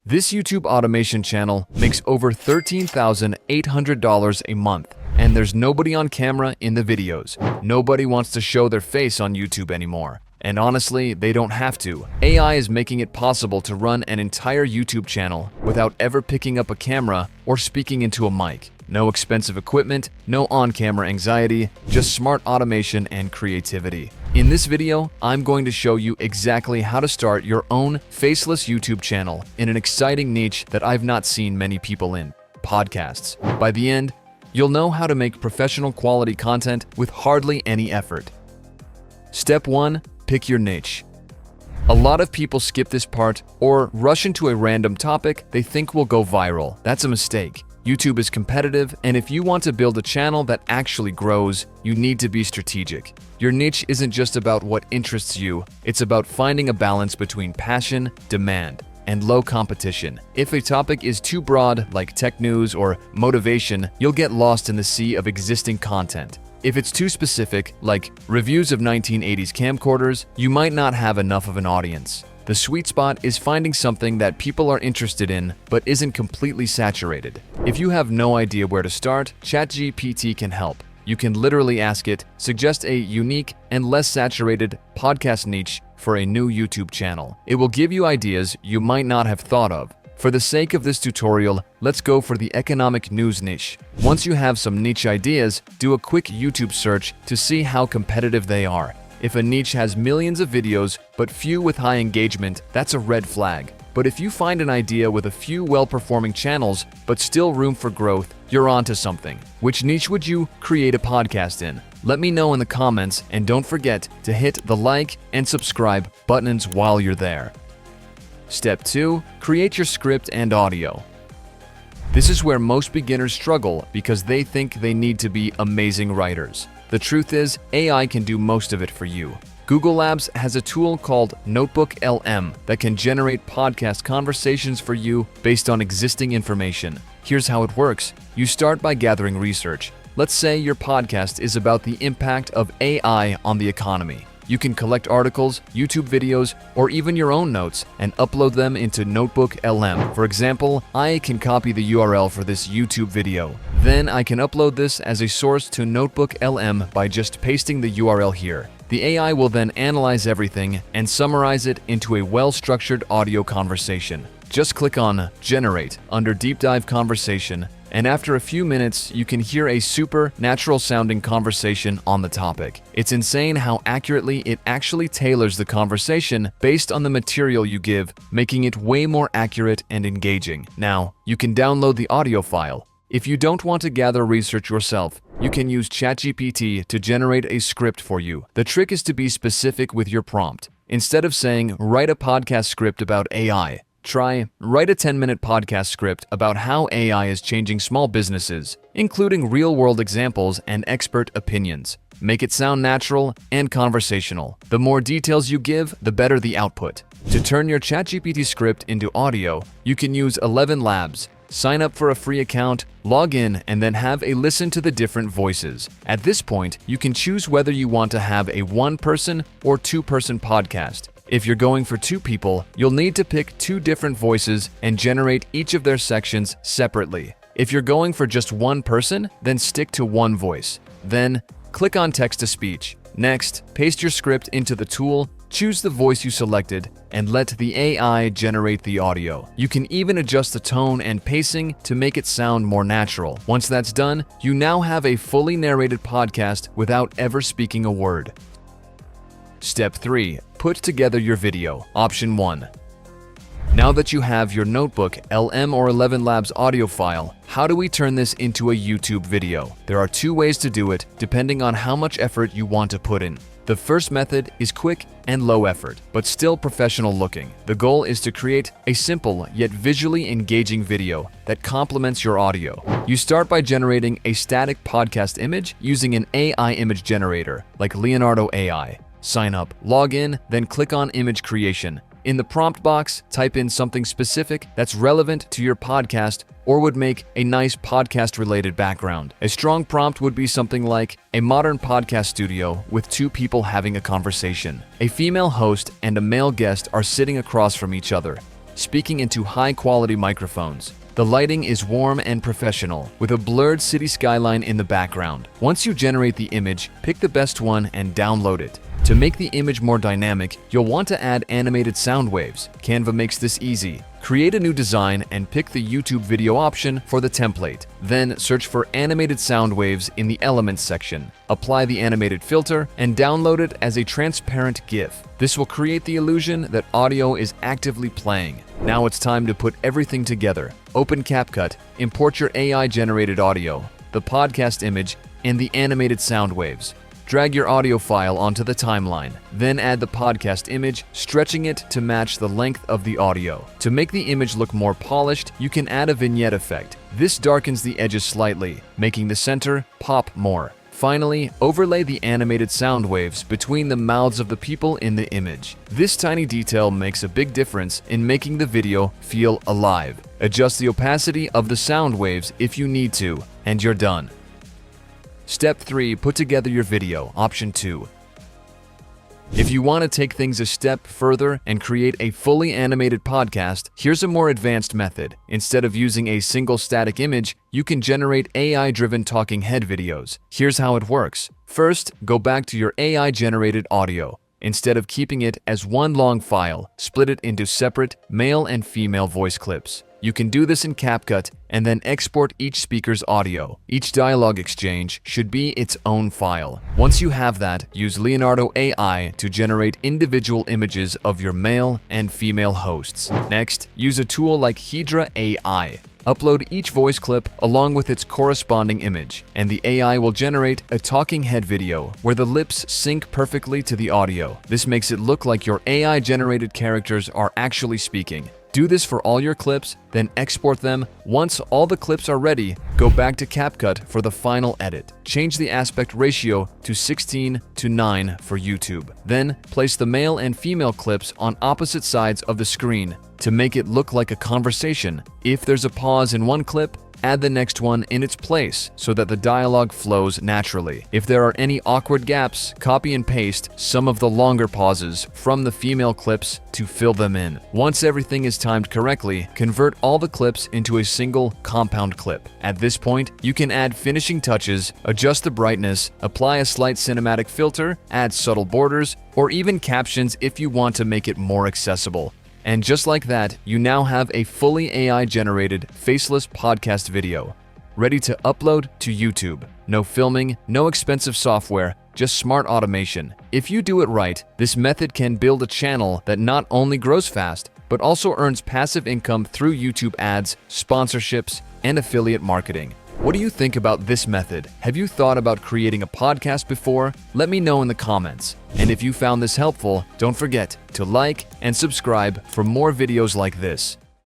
This YouTube automation channel makes over $13,800 a month, and there's nobody on camera in the videos. Nobody wants to show their face on YouTube anymore. And honestly, they don't have to. AI is making it possible to run an entire YouTube channel without ever picking up a camera or speaking into a mic. No expensive equipment, no on-camera anxiety, just smart automation and creativity. In this video, I'm going to show you exactly how to start your own faceless YouTube channel in an exciting niche that I've not seen many people in: podcasts. By the end, you'll know how to make professional quality content with hardly any effort. Step 1. Pick your niche. A lot of people skip this part or rush into a random topic they think will go viral. That's a mistake. YouTube is competitive, and if you want to build a channel that actually grows, you need to be strategic. Your niche isn't just about what interests you, it's about finding a balance between passion, demand, and low competition. If a topic is too broad, like tech news or motivation, you'll get lost in the sea of existing content. If it's too specific, like reviews of 1980s camcorders, you might not have enough of an audience. The sweet spot is finding something that people are interested in but isn't completely saturated. If you have no idea where to start, ChatGPT can help. You can literally ask it, suggest a unique and less saturated podcast niche for a new YouTube channel. It will give you ideas you might not have thought of. For the sake of this tutorial, let's go for the economic news niche. Once you have some niche ideas, do a quick YouTube search to see how competitive they are. If a niche has millions of videos but few with high engagement, that's a red flag. But if you find an idea with a few well-performing channels but still room for growth, you're onto something. Which niche would you create a podcast in? Let me know in the comments, and don't forget to hit the like and subscribe buttons while you're there. Step 2. Create your script and audio. This is where most beginners struggle because they think they need to be amazing writers. The truth is, AI can do most of it for you. Google Labs has a tool called NotebookLM that can generate podcast conversations for you based on existing information. Here's how it works. You start by gathering research. Let's say your podcast is about the impact of AI on the economy. You can collect articles, YouTube videos, or even your own notes and upload them into NotebookLM. For example, I can copy the URL for this YouTube video. Then I can upload this as a source to NotebookLM by just pasting the URL here. The AI will then analyze everything and summarize it into a well-structured audio conversation. Just click on Generate under Deep Dive Conversation, and after a few minutes, you can hear a super natural-sounding conversation on the topic. It's insane how accurately it actually tailors the conversation based on the material you give, making it way more accurate and engaging. Now, you can download the audio file. If you don't want to gather research yourself, you can use ChatGPT to generate a script for you. The trick is to be specific with your prompt. Instead of saying, "Write a podcast script about AI," try, "Write a 10-minute podcast script about how AI is changing small businesses, including real-world examples and expert opinions." Make it sound natural and conversational. The more details you give, the better the output. To turn your ChatGPT script into audio, you can use 11 Labs. Sign up for a free account, log in, and then have a listen to the different voices. At this point, you can choose whether you want to have a one-person or two-person podcast. If you're going for two people, you'll need to pick two different voices and generate each of their sections separately. If you're going for just one person, then stick to one voice. Then, click on text-to-speech. Next, paste your script into the tool, choose the voice you selected, and let the AI generate the audio. You can even adjust the tone and pacing to make it sound more natural. Once that's done, you now have a fully narrated podcast without ever speaking a word. Step 3. Put together your video. Option 1. Now that you have your NotebookLM or 11 Labs audio file, how do we turn this into a YouTube video? There are two ways to do it, depending on how much effort you want to put in. The first method is quick and low effort, but still professional looking. The goal is to create a simple yet visually engaging video that complements your audio. You start by generating a static podcast image using an AI image generator like Leonardo AI. Sign up, log in, then click on Image Creation. In the prompt box, type in something specific that's relevant to your podcast or would make a nice podcast-related background. A strong prompt would be something like a modern podcast studio with two people having a conversation. A female host and a male guest are sitting across from each other. speaking into high-quality microphones. The lighting is warm and professional, with a blurred city skyline in the background. Once you generate the image, pick the best one and download it. To make the image more dynamic, you'll want to add animated sound waves. Canva makes this easy. Create a new design and pick the YouTube video option for the template. Then search for animated sound waves in the Elements section. Apply the animated filter and download it as a transparent GIF. This will create the illusion that audio is actively playing. Now it's time to put everything together. Open CapCut, import your AI-generated audio, the podcast image, and the animated sound waves. Drag your audio file onto the timeline, then add the podcast image, stretching it to match the length of the audio. To make the image look more polished, you can add a vignette effect. This darkens the edges slightly, making the center pop more. Finally, overlay the animated sound waves between the mouths of the people in the image. This tiny detail makes a big difference in making the video feel alive. Adjust the opacity of the sound waves if you need to, and you're done. Step 3. Put together your video. Option 2. If you want to take things a step further and create a fully animated podcast, here's a more advanced method. Instead of using a single static image, you can generate AI-driven talking head videos. Here's how it works. First, go back to your AI-generated audio. Instead of keeping it as one long file, split it into separate male and female voice clips. You can do this in CapCut and then export each speaker's audio. Each dialogue exchange should be its own file. Once you have that, use Leonardo AI to generate individual images of your male and female hosts. Next, use a tool like Hedra AI. Upload each voice clip along with its corresponding image, and the AI will generate a talking head video where the lips sync perfectly to the audio. This makes it look like your AI-generated characters are actually speaking. Do this for all your clips, then export them. Once all the clips are ready, go back to CapCut for the final edit. Change the aspect ratio to 16:9 for YouTube. Then place the male and female clips on opposite sides of the screen to make it look like a conversation. If there's a pause in one clip, add the next one in its place so that the dialogue flows naturally. If there are any awkward gaps, copy and paste some of the longer pauses from the female clips to fill them in. Once everything is timed correctly, convert all the clips into a single compound clip. At this point, you can add finishing touches, adjust the brightness, apply a slight cinematic filter, add subtle borders, or even captions if you want to make it more accessible. And just like that, you now have a fully AI-generated, faceless podcast video, ready to upload to YouTube. No filming, no expensive software, just smart automation. If you do it right, this method can build a channel that not only grows fast, but also earns passive income through YouTube ads, sponsorships, and affiliate marketing. What do you think about this method? Have you thought about creating a podcast before? Let me know in the comments. And if you found this helpful, don't forget to like and subscribe for more videos like this.